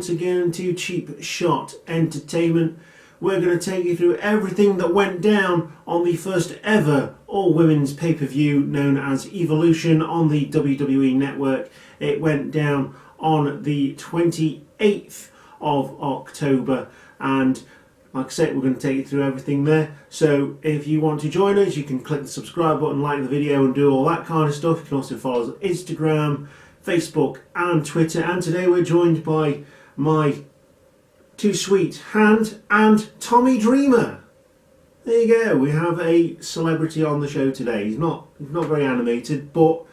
once again to Cheap Shot Entertainment. We're going to take you through everything that went down on the first ever all-women's pay-per-view known as Evolution on the WWE Network. It went down on the 28th of October, and like I said, we're going to take you through everything there. So if you want to join us, you can click the subscribe button, like the video and do all that kind of stuff. You can also follow us on Instagram, Facebook and Twitter. And today we're joined by my too sweet Hand and Tommy Dreamer. There you go, we have a celebrity on the show today. He's not very animated, but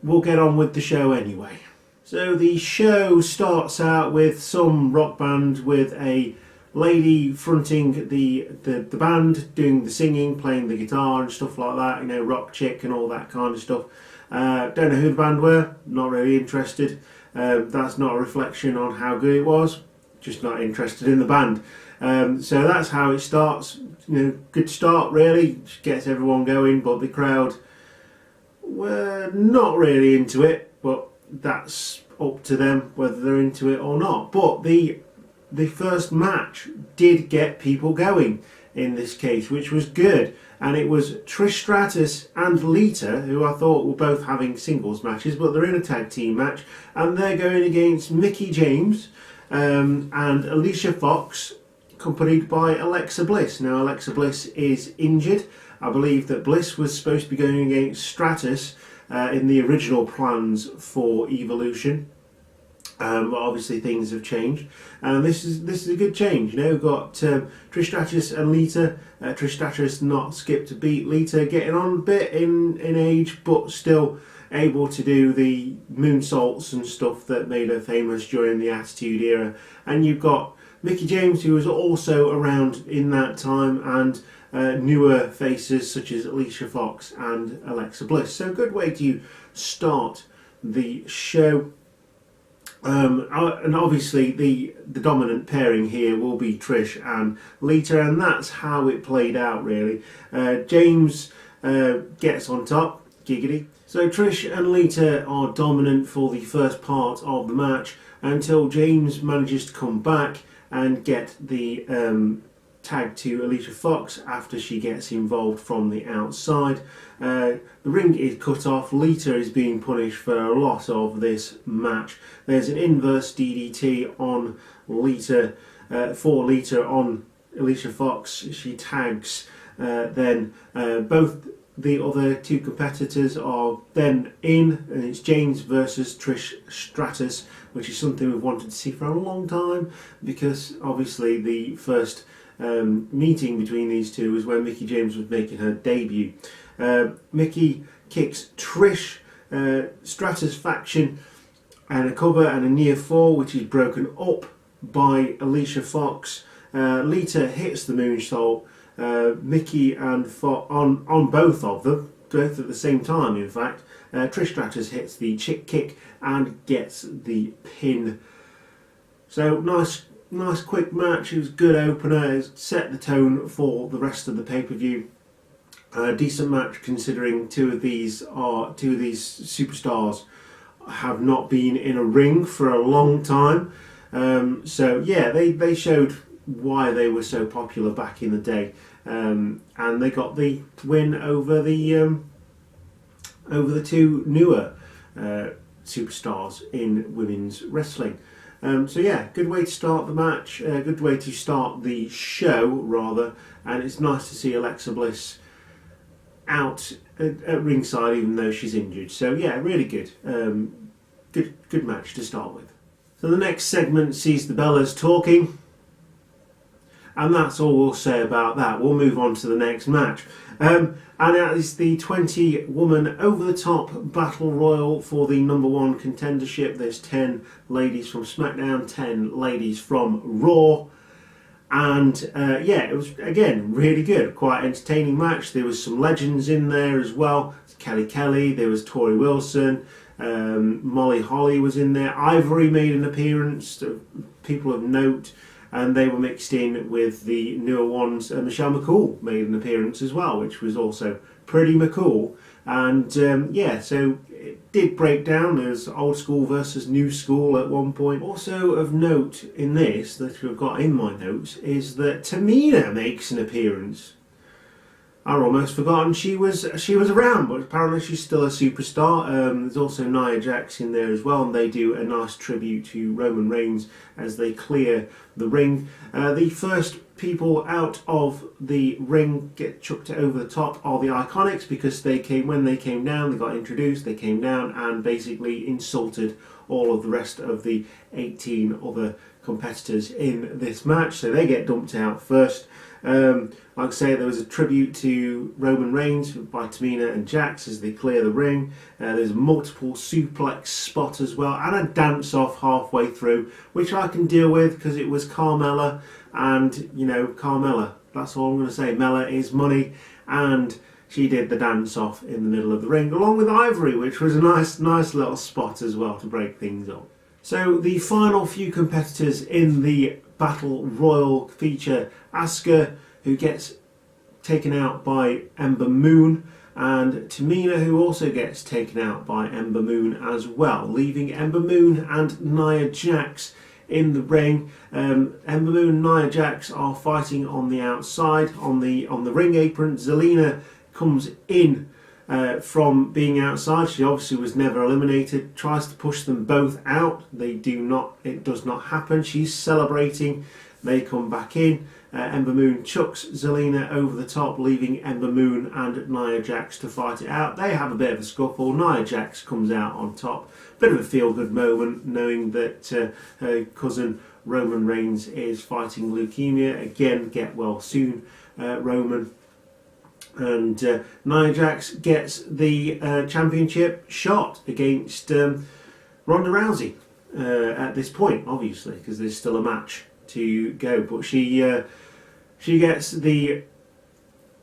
we'll get on with the show anyway. So the show starts out with some rock band with a lady fronting the band, doing the singing, playing the guitar and stuff like that, you know, rock chick and all that kind of stuff. Don't know who the band were, not really interested. That's not a reflection on how good it was, just not interested in the band. So that's how it starts. You know, good start really, just gets everyone going, but the crowd were not really into it, but that's up to them whether they're into it or not. But the first match did get people going in this case, which was good. And it was Trish Stratus and Lita, who I thought were both having singles matches, but they're in a tag team match. And they're going against Mickie James and Alicia Fox, accompanied by Alexa Bliss. Now, Alexa Bliss is injured. I believe that Bliss was supposed to be going against Stratus in the original plans for Evolution. But obviously things have changed, and this is a good change. You know, we've got Trish Stratus and Lita. Trish Stratus not skipped a beat. Lita getting on a bit in age, but still able to do the moonsaults and stuff that made her famous during the Attitude Era. And you've got Mickie James, who was also around in that time, and newer faces such as Alicia Fox and Alexa Bliss. So a good way to start the show. And obviously the dominant pairing here will be Trish and Lita, and that's how it played out really. James gets on top, giggity. So Trish and Lita are dominant for the first part of the match until James manages to come back and get the tag to Alicia Fox after she gets involved from the outside. The ring is cut off. Lita is being punished for a lot of this match. There's an inverse DDT on Lita, for Lita on Alicia Fox. She tags. Then both the other two competitors are then in, and it's James versus Trish Stratus, which is something we've wanted to see for a long time, because obviously the first meeting between these two was when Mickie James was making her debut. Mickie kicks Trish, Stratus faction, and a cover and a near fall, which is broken up by Alicia Fox. Lita hits the moonsault. Mickie and on both of them, both at the same time in fact. Trish Stratus hits the chick kick and gets the pin. So nice quick match. It was a good opener. It set the tone for the rest of the pay-per-view. Decent match considering two of these superstars have not been in a ring for a long time. So yeah, they showed why they were so popular back in the day, and they got the win over the two newer superstars in women's wrestling. So yeah, good way to start the match, good way to start the show rather, and it's nice to see Alexa Bliss out at ringside even though she's injured. So yeah, really good. Good match to start with. So the next segment sees the Bellas talking, and that's all we'll say about that. We'll move on to the next match. And that is the 20-woman over-the-top battle royal for the #1 contendership. There's 10 ladies from SmackDown, 10 ladies from Raw. And yeah, it was, again, really good. Quite entertaining match. There was some legends in there as well. Kelly, there was Tori Wilson, Molly Holly was in there. Ivory made an appearance, people of note. And they were mixed in with the newer ones. Michelle McCool made an appearance as well, which was also pretty McCool. And yeah, so it did break down. There's old school versus new school at one point. Also of note in this, that I've got in my notes, is that Tamina makes an appearance. I'd almost forgotten she was around, but apparently she's still a superstar. There's also Nia Jax in there as well, and they do a nice tribute to Roman Reigns as they clear the ring. The first people out of the ring get chucked over the top are the Iconics, because when they came down, they got introduced, they came down and basically insulted all of the rest of the 18 other competitors in this match, so they get dumped out first. Like I say, there was a tribute to Roman Reigns by Tamina and Jax as they clear the ring. There's a multiple suplex spot as well, and a dance off halfway through, which I can deal with because it was Carmella, and you know, Carmella, that's all I'm going to say. Mella is money, and she did the dance off in the middle of the ring along with Ivory, which was a nice little spot as well to break things up. So the final few competitors in the Battle Royal feature Asuka, who gets taken out by Ember Moon, and Tamina, who also gets taken out by Ember Moon as well, leaving Ember Moon and Nia Jax in the ring. Ember Moon and Nia Jax are fighting on the outside on the ring apron. Zelina comes in from being outside. She obviously was never eliminated. Tries to push them both out. It does not happen. She's celebrating. They come back in. Ember Moon chucks Zelina over the top, leaving Ember Moon and Nia Jax to fight it out. They have a bit of a scuffle. Nia Jax comes out on top. Bit of a feel-good moment, knowing that her cousin Roman Reigns is fighting leukemia. Again, get well soon, Roman. And Nia Jax gets the championship shot against Ronda Rousey at this point, obviously, because there's still a match to go. But she gets the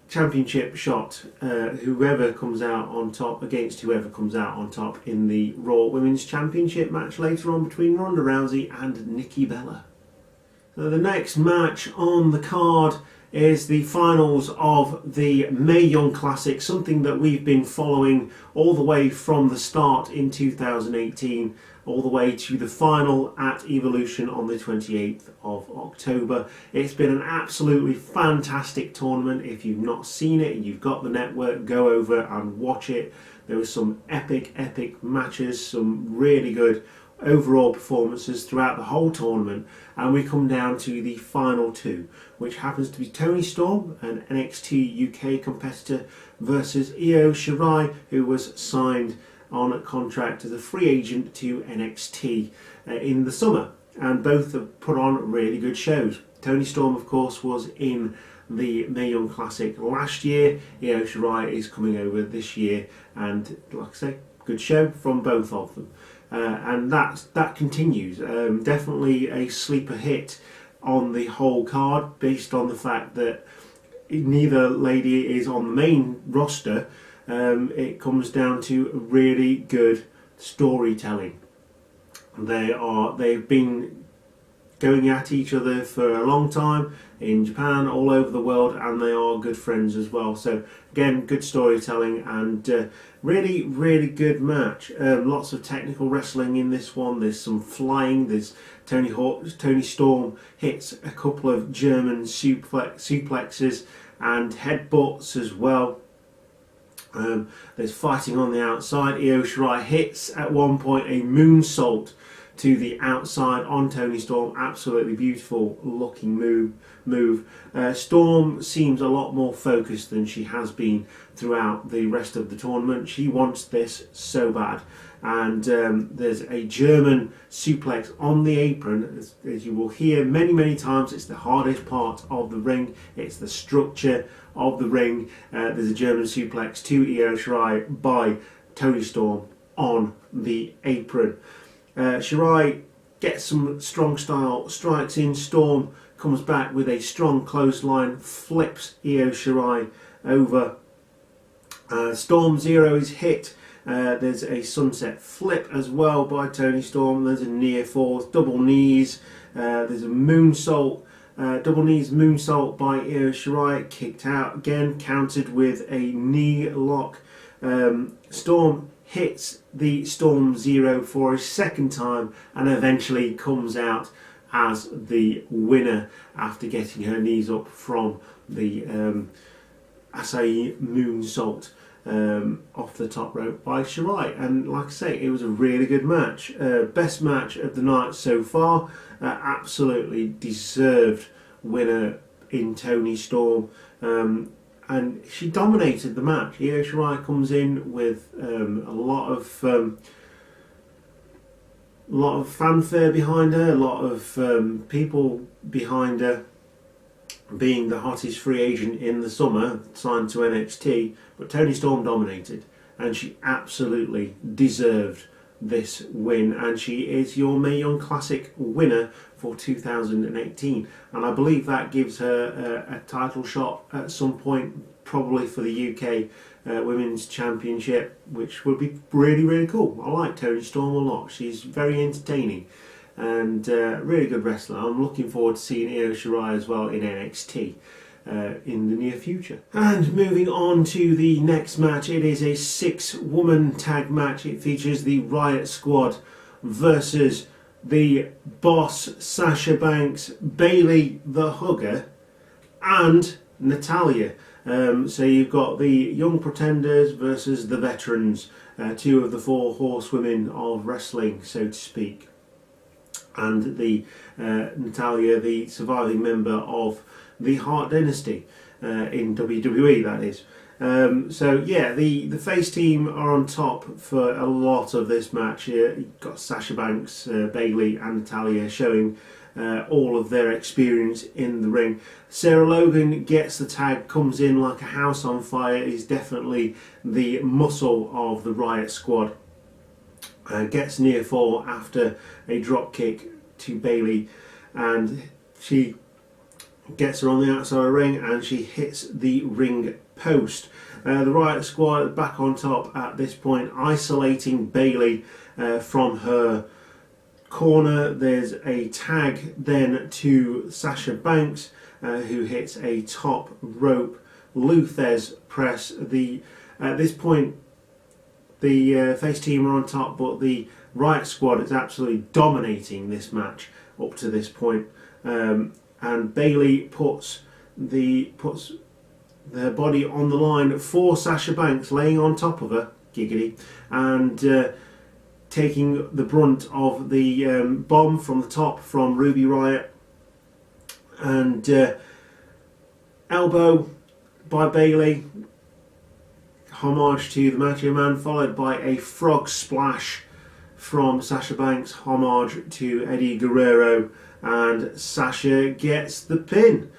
championship shot, whoever comes out on top, against whoever comes out on top in the Raw Women's Championship match later on between Ronda Rousey and Nikki Bella. So the next match on the card is the finals of the Mae Young Classic, something that we've been following all the way from the start in 2018, all the way to the final at Evolution on the 28th of October. It's been an absolutely fantastic tournament. If you've not seen it and you've got the network, go over and watch it. There were some epic matches, some really good overall performances throughout the whole tournament, and we come down to the final two, which happens to be Toni Storm, an NXT UK competitor, versus Io Shirai, who was signed on a contract as a free agent to NXT in the summer, and both have put on really good shows. Toni Storm, of course, was in the Mae Young Classic last year. Io Shirai is coming over this year, and like I say, good show from both of them. And that continues. Definitely a sleeper hit on the whole card, based on the fact that neither lady is on the main roster. It comes down to really good storytelling. They've been going at each other for a long time in Japan, all over the world, and they are good friends as well. So again, good storytelling and really good match. Lots of technical wrestling in this one. There's some flying. There's Toni Storm hits a couple of German suplexes and headbutts as well. There's fighting on the outside. Io Shirai hits at one point a moonsault to the outside on Toni Storm. Absolutely beautiful looking move. Storm seems a lot more focused than she has been throughout the rest of the tournament. She wants this so bad. And there's a German suplex on the apron, as you will hear many times. It's the hardest part of the ring. It's the structure of the ring. There's a German suplex to Io Shirai by Toni Storm on the apron. Shirai gets some strong style strikes in. Storm comes back with a strong clothesline, flips Io Shirai over. Storm Zero is hit. There's a sunset flip as well by Toni Storm. There's a near falls, double knees. There's a moonsault, double knees moonsault by Io Shirai, kicked out again, countered with a knee lock. Storm hits the Storm Zero for a second time and eventually comes out as the winner after getting her knees up from the Acai moonsault off the top rope by Shirai. And like I say, it was a really good match. Best match of the night so far. Absolutely deserved winner in Toni Storm. And she dominated the match. Io Shirai comes in with a lot of fanfare behind her, a lot of people behind her, being the hottest free agent in the summer, signed to NXT. But Toni Storm dominated, and she absolutely deserved this win, and she is your Mae Young Classic winner for 2018, and I believe that gives her a title shot at some point, probably for the UK Women's Championship, which would be really cool. I like Toni Storm a lot. She's very entertaining and really good wrestler. I'm looking forward to seeing Io Shirai as well in NXT in the near future. And moving on to the next match, it is a 6-woman tag match. It features the Riot Squad versus the Boss, Sasha Banks, Bayley the Hugger, and Natalya. So you've got the Young Pretenders versus the Veterans, 2 of the 4 horsewomen of wrestling, so to speak. And the Natalya, the surviving member of the Hart Dynasty in WWE, that is. So yeah, the face team are on top for a lot of this match. You've got Sasha Banks, Bayley and Natalya showing all of their experience in the ring. Sarah Logan gets the tag, comes in like a house on fire, is definitely the muscle of the Riot Squad. Gets near fall after a drop kick to Bayley, and she gets her on the outside of the ring and she hits the ring post. The Riot Squad back on top at this point, isolating Bayley from her corner. There's a tag then to Sasha Banks, who hits a top rope Luthez press. At this point, the face team are on top, but the Riot Squad is absolutely dominating this match up to this point. And Bayley puts her body on the line for Sasha Banks, laying on top of her, giggity, and taking the brunt of the bomb from the top from Ruby Riott. And elbow by Bayley, homage to the Macho Man, followed by a frog splash from Sasha Banks, homage to Eddie Guerrero, and Sasha gets the pin.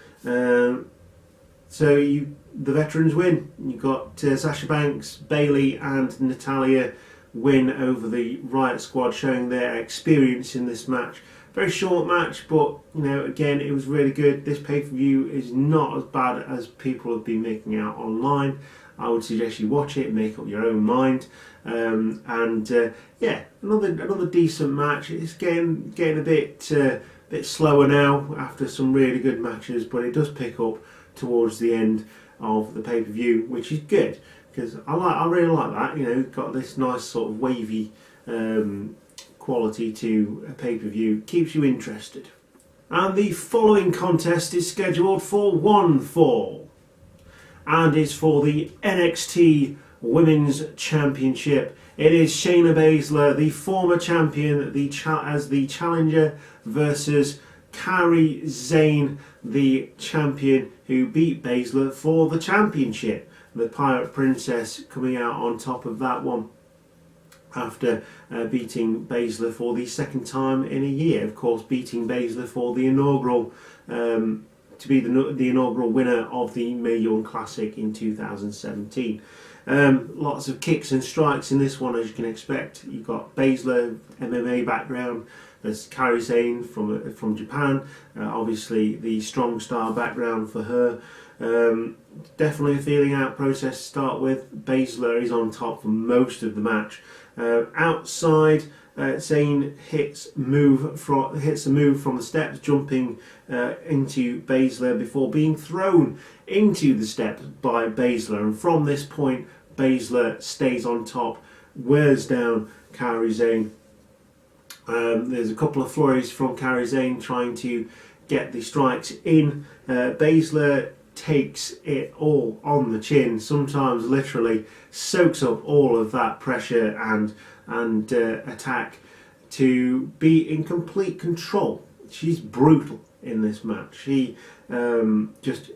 So the Veterans win. You've got Sasha Banks, Bayley and Natalya win over the Riot Squad, showing their experience in this match. Very short match, but again, it was really good. This pay-per-view is not as bad as people have been making out online. I would suggest you watch it and make up your own mind. Yeah, another decent match. It's getting a bit slower now after some really good matches, but it does pick up towards the end of the pay-per-view, which is good because I really like that. Got this nice sort of wavy quality to a pay-per-view, keeps you interested. And the following contest is scheduled for one fall, and is for the NXT Women's Championship. It is Shayna Baszler, the former champion, as the challenger, versus Kairi Zayn, the champion, who beat Baszler for the championship. The Pirate Princess coming out on top of that one after beating Baszler for the second time in a year. Of course, beating Baszler for the inaugural, to be the inaugural winner of the Mae Young Classic in 2017. Lots of kicks and strikes in this one, as you can expect. You've got Baszler, MMA background. There's Kairi Sane from Japan. Obviously, the strong style background for her. Definitely a feeling out process to start with. Baszler is on top for most of the match. Outside, Zayn hits a move from the steps, jumping into Baszler before being thrown into the steps by Baszler. And from this point, Baszler stays on top, wears down Kairi Sane. There's a couple of flurries from Kairi Sane trying to get the strikes in. Baszler takes it all on the chin, sometimes literally soaks up all of that pressure and attack to be in complete control. She's brutal in this match. She just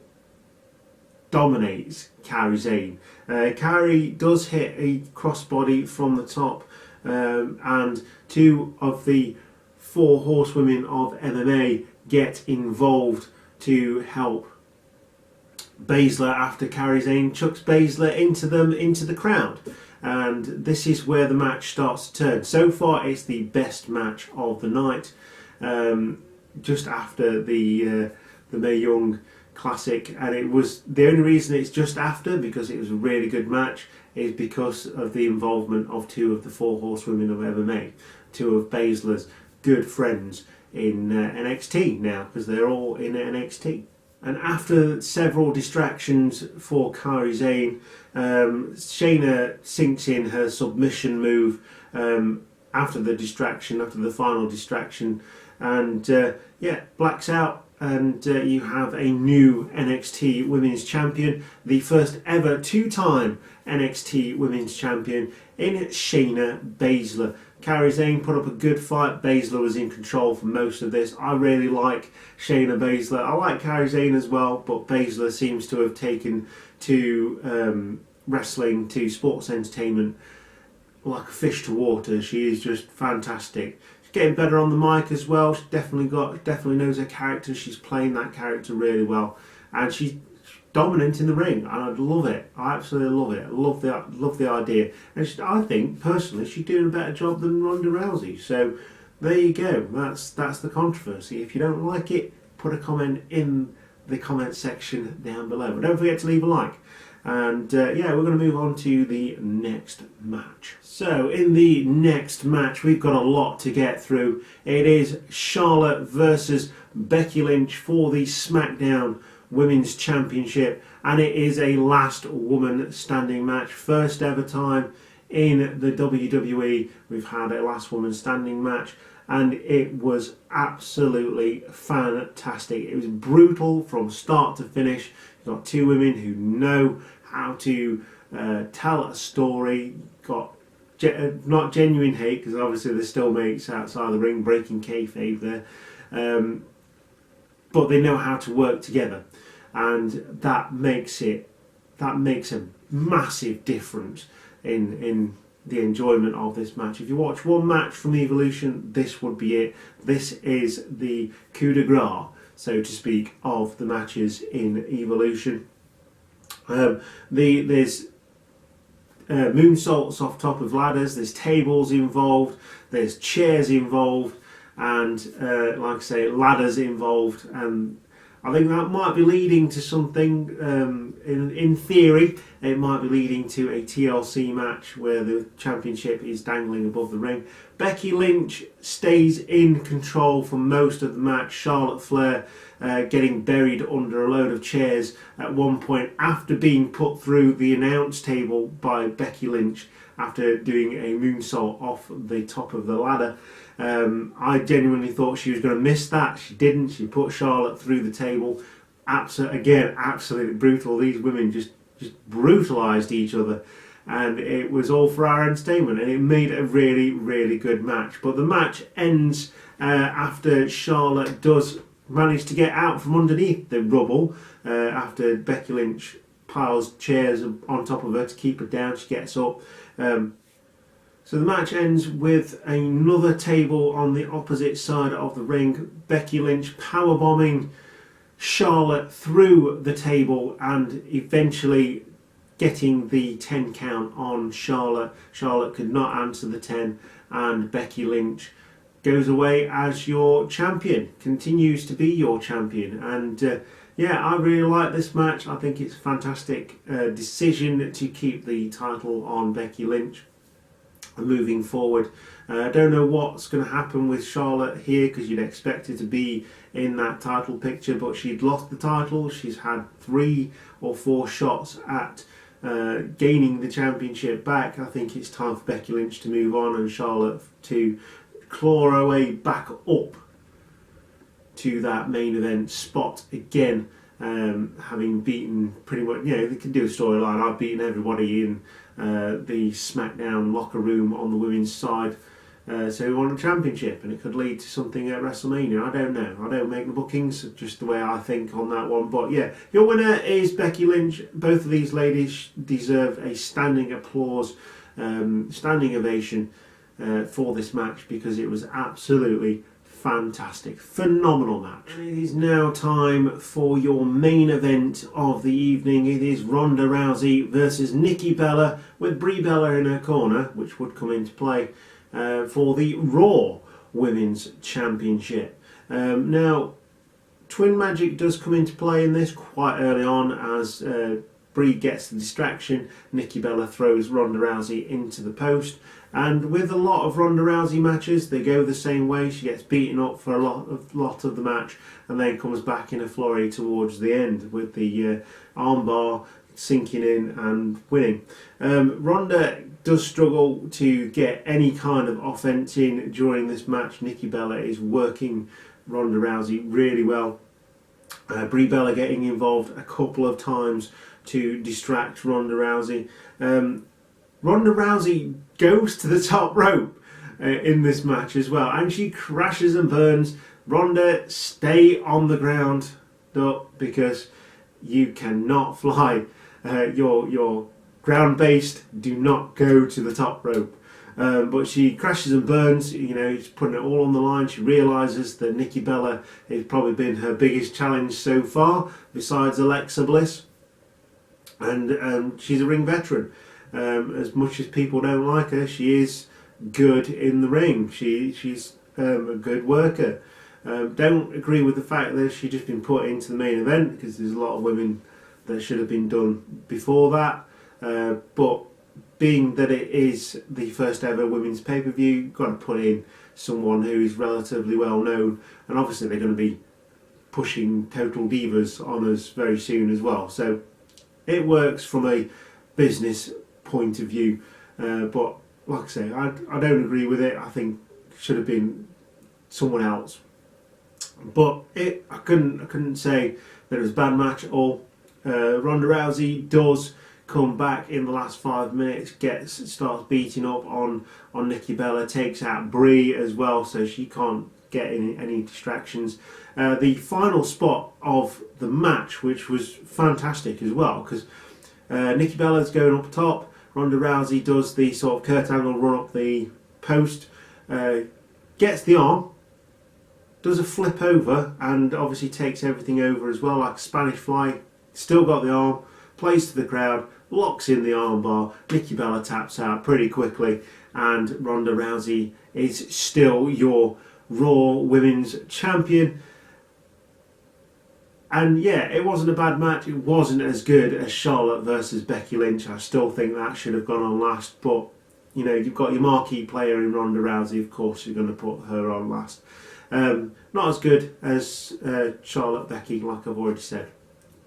dominates Kairi Sane. Kairi does hit a crossbody from the top, and two of the four horsewomen of MMA get involved to help Baszler after Kairi Sane chucks Baszler into the crowd. And this is where the match starts to turn. So far it's the best match of the night, just after the Mae Young Classic, and it was the only reason it's just after, because it was a really good match, is because of the involvement of two of the four horsewomen of MMA, two of Baszler's good friends in NXT now, because they're all in NXT. And after several distractions for Kairi Sane, Shayna sinks in her submission move after the final distraction, and blacks out. And you have a new NXT Women's Champion, the first ever two-time NXT Women's Champion in Shayna Baszler. Kairi Sane put up a good fight. Baszler was in control for most of this. I really like Shayna Baszler. I like Kairi Sane as well, but Baszler seems to have taken to wrestling, to sports entertainment, like a fish to water. She is just fantastic. Getting better on the mic as well. She definitely knows her character. She's playing that character really well, and she's dominant in the ring. And I love it. I absolutely love it. I love the idea. And I think personally she's doing a better job than Ronda Rousey. So there you go. That's the controversy. If you don't like it, put a comment in the comment section down below. But don't forget to leave a like. And we're going to move on to the next match. So in the next match, we've got a lot to get through. It is Charlotte versus Becky Lynch for the SmackDown Women's Championship, and it is a last woman standing match. First ever time in the WWE we've had a last woman standing match, and it was absolutely fantastic. It was brutal from start to finish. You've got two women who know how to tell a story, got not genuine hate, because obviously there's still mates outside the ring breaking kayfabe there, but they know how to work together, and that makes a massive difference in the enjoyment of this match. If you watch one match from Evolution, this would be it. This is the coup de grace, so to speak, of the matches in Evolution. There's moonsaults off top of ladders, there's tables involved, there's chairs involved, and like I say, ladders involved, and I think that might be leading to something, in theory, it might be leading to a TLC match where the championship is dangling above the ring. Becky Lynch stays in control for most of the match. Charlotte Flair getting buried under a load of chairs at one point after being put through the announce table by Becky Lynch after doing a moonsault off the top of the ladder. I genuinely thought she was going to miss that. She didn't. She put Charlotte through the table. Absolutely brutal. These women just brutalised each other, and it was all for our entertainment, and it made a really, really good match. But the match ends after Charlotte does manage to get out from underneath the rubble after Becky Lynch piles chairs on top of her to keep her down. She gets up. So the match ends with another table on the opposite side of the ring. Becky Lynch powerbombing Charlotte through the table and eventually getting the 10 count on Charlotte. Charlotte could not answer the 10, and Becky Lynch goes away as your champion, continues to be your champion. And I really like this match. I think it's a fantastic decision to keep the title on Becky Lynch moving forward. I don't know what's going to happen with Charlotte here, because you'd expect her to be in that title picture, but she'd lost the title. She's had 3 or 4 shots at gaining the championship back. I think it's time for Becky Lynch to move on and Charlotte to claw her way back up to that main event spot again, having beaten pretty much, they can do a storyline. I've beaten everybody in the SmackDown locker room on the women's side, so we won a championship, and it could lead to something at WrestleMania. I don't know. I don't make the bookings, just the way I think on that one. But yeah, your winner is Becky Lynch. Both of these ladies deserve a standing applause, standing ovation for this match, because it was absolutely fantastic, phenomenal match. And it is now time for your main event of the evening. It is Ronda Rousey versus Nikki Bella, with Brie Bella in her corner, which would come into play for the Raw Women's Championship. Now, Twin Magic does come into play in this quite early on, as Brie gets the distraction. Nikki Bella throws Ronda Rousey into the post, and with a lot of Ronda Rousey matches, they go the same way. She gets beaten up for a lot of the match, and then comes back in a flurry towards the end with the armbar sinking in and winning. Ronda does struggle to get any kind of offense in during this match. Nikki Bella is working Ronda Rousey really well. Brie Bella getting involved a couple of times to distract Ronda Rousey. Ronda Rousey goes to the top rope in this match as well, and she crashes and burns. Ronda, stay on the ground, because you cannot fly. You're ground-based. Do not go to the top rope. But she crashes and burns. She's putting it all on the line. She realises that Nikki Bella has probably been her biggest challenge so far, besides Alexa Bliss. And she's a ring veteran. As much as people don't like her, she is good in the ring. She's a good worker. Don't agree with the fact that she's just been put into the main event, because there's a lot of women that should have been done before that. But being that it is the first ever women's pay-per-view, you've got to put in someone who is relatively well known, and obviously they're going to be pushing Total Divas on us very soon as well. So it works from a business point of view, but like I say, I don't agree with it. I think it should have been someone else. But I couldn't say that it was a bad match at all. Ronda Rousey does come back in the last 5 minutes, starts beating up on Nikki Bella, takes out Brie as well, so she can't get any distractions. The final spot of the match, which was fantastic as well, because Nikki Bella's going up top, Ronda Rousey does the sort of Kurt Angle run up the post, gets the arm, does a flip over, and obviously takes everything over as well, like a Spanish fly. Still got the arm, plays to the crowd, locks in the armbar. Nikki Bella taps out pretty quickly, and Ronda Rousey is still your Raw Women's Champion. And yeah, it wasn't a bad match. It wasn't as good as Charlotte versus Becky Lynch. I still think that should have gone on last, but you've got your marquee player in Ronda Rousey. Of course, you're going to put her on last. Not as good as Charlotte Becky, like I've already said.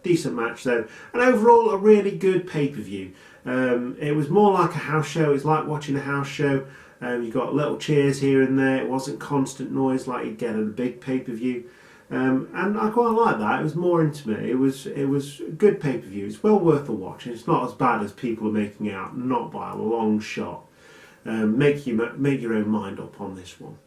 Decent match though, and overall a really good pay-per-view. It was more like a house show. It's like watching a house show. You got little cheers here and there. It wasn't constant noise like you'd get at a big pay-per-view. And I quite like that. It was more intimate. It was a good pay-per-view. It's well worth a watch. It's not as bad as people are making out, not by a long shot. Make your own mind up on this one.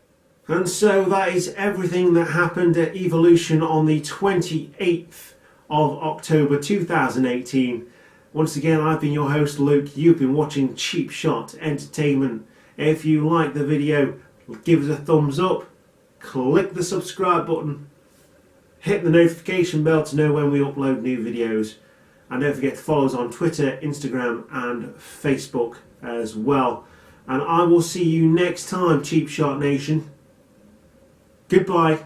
And so that is everything that happened at Evolution on the 28th of October 2018. Once again, I've been your host Luke. You've been watching Cheap Shot Entertainment. If you like the video, give us a thumbs up, click the subscribe button, hit the notification bell to know when we upload new videos, and don't forget to follow us on Twitter, Instagram and Facebook as well. And I will see you next time, Cheap Shot Nation. Goodbye.